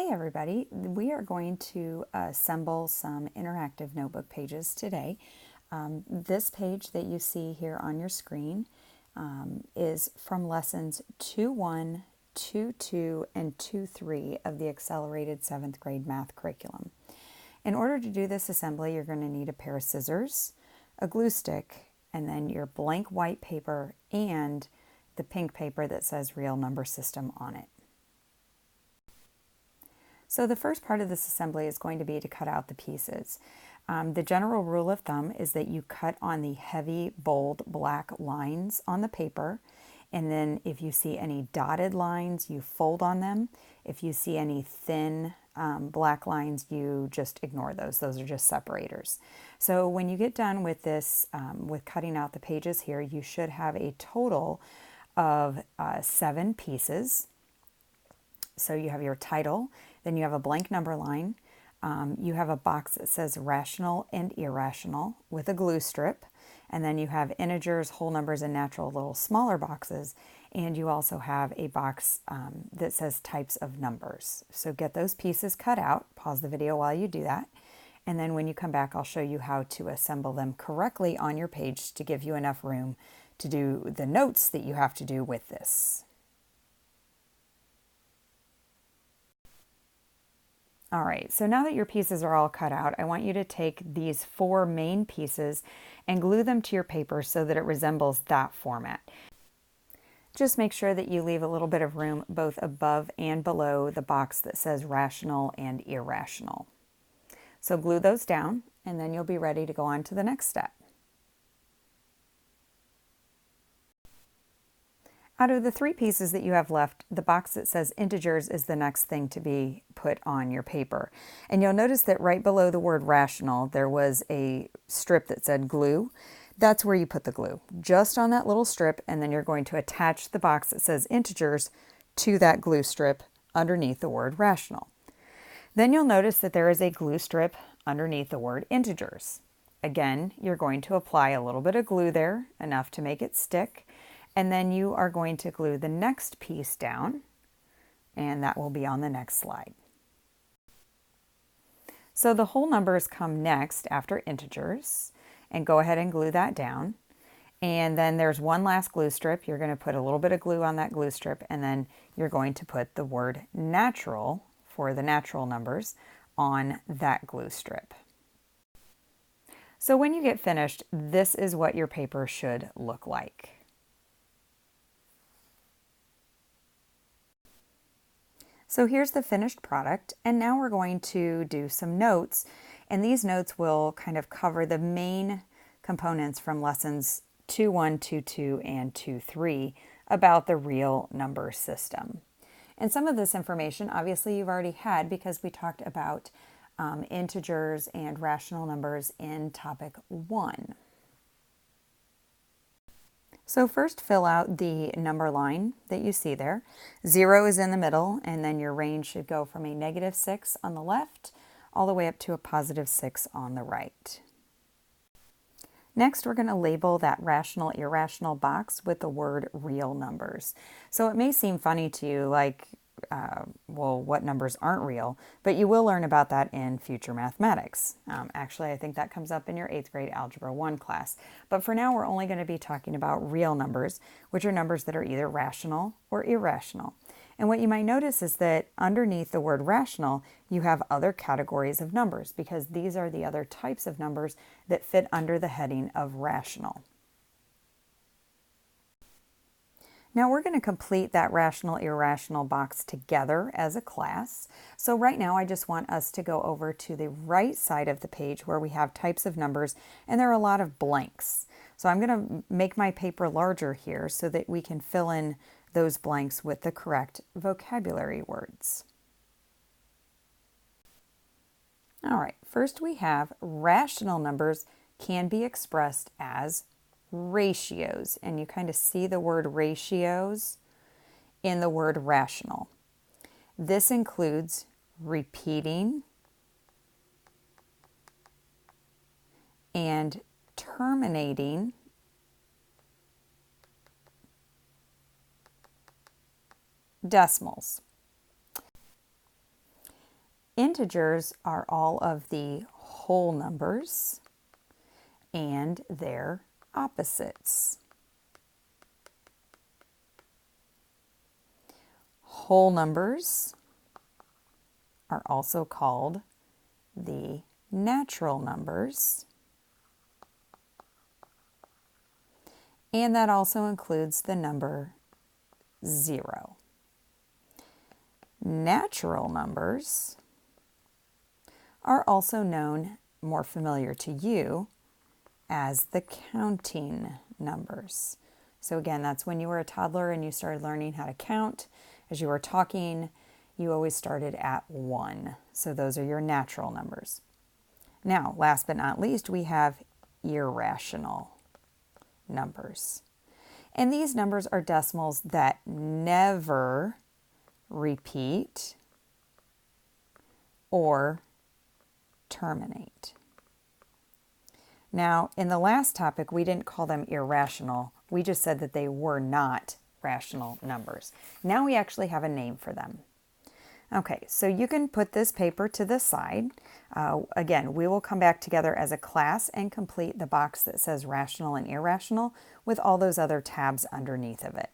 Hey everybody, we are going to assemble some interactive notebook pages today. This page that you see here on your screen is from lessons 2.1, 2.2, and 2.3 of the accelerated 7th grade math curriculum. In order to do this assembly, you're going to need a pair of scissors, a glue stick, and then your blank white paper and the pink paper that says Real Number System on it. So the first part of this assembly is going to be to cut out the pieces. The general rule of thumb is that you cut on the heavy, bold, black lines on the paper, and then if you see any dotted lines, you fold on them. If you see any thin black lines, you just ignore those. Those are just separators. So when you get done with this, with cutting out the pages here, you should have a total of 7 pieces. So you have your title, then you have a blank number line, you have a box that says rational and irrational with a glue strip, and then you have integers, whole numbers, and natural little smaller boxes, and you also have a box that says types of numbers. So get those pieces cut out, pause the video while you do that, and then when you come back I'll show you how to assemble them correctly on your page to give you enough room to do the notes that you have to do with this. All right, so now that your pieces are all cut out, I want you to take these 4 main pieces and glue them to your paper so that it resembles that format. Just make sure that you leave a little bit of room both above and below the box that says rational and irrational. So glue those down and then you'll be ready to go on to the next step. Out of the 3 pieces that you have left, the box that says integers is the next thing to be put on your paper. And you'll notice that right below the word rational, there was a strip that said glue. That's where you put the glue, just on that little strip, and then you're going to attach the box that says integers to that glue strip underneath the word rational. Then you'll notice that there is a glue strip underneath the word integers. Again, you're going to apply a little bit of glue there, enough to make it stick. And then you are going to glue the next piece down, and that will be on the next slide. So the whole numbers come next after integers, and go ahead and glue that down. And then there's one last glue strip. You're going to put a little bit of glue on that glue strip, and then you're going to put the word natural for the natural numbers on that glue strip. So when you get finished, this is what your paper should look like. So here's the finished product, and now we're going to do some notes, and these notes will kind of cover the main components from lessons 2.1, 2.2, and 2.3 about the real number system. And some of this information obviously you've already had because we talked about integers and rational numbers in topic 1. So first fill out the number line that you see there. 0 is in the middle, and then your range should go from a -6 on the left all the way up to a +6 on the right. Next, we're going to label that rational, irrational box with the word real numbers. So it may seem funny to you, like, well, what numbers aren't real? But you will learn about that in future mathematics. Actually, I think that comes up in your 8th grade Algebra 1 class. But for now, we're only going to be talking about real numbers, which are numbers that are either rational or irrational. And what you might notice is that underneath the word rational, you have other categories of numbers, because these are the other types of numbers that fit under the heading of rational. Now we're going to complete that rational, irrational box together as a class. So right now I just want us to go over to the right side of the page where we have types of numbers, and there are a lot of blanks. So I'm going to make my paper larger here so that we can fill in those blanks with the correct vocabulary words. All right, first we have rational numbers can be expressed as ratios, and you kind of see the word ratios in the word rational. This includes repeating and terminating decimals. Integers are all of the whole numbers and their opposites. Whole numbers are also called the natural numbers, and that also includes the number 0. Natural numbers are also known, more familiar to you, as the counting numbers. So again, that's when you were a toddler and you started learning how to count. As you were talking, you always started at 1. So those are your natural numbers. Now, last but not least, we have irrational numbers. And these numbers are decimals that never repeat or terminate. Now, in the last topic, we didn't call them irrational. We just said that they were not rational numbers. Now we actually have a name for them. Okay, so you can put this paper to the side. Again, we will come back together as a class and complete the box that says rational and irrational with all those other tabs underneath of it.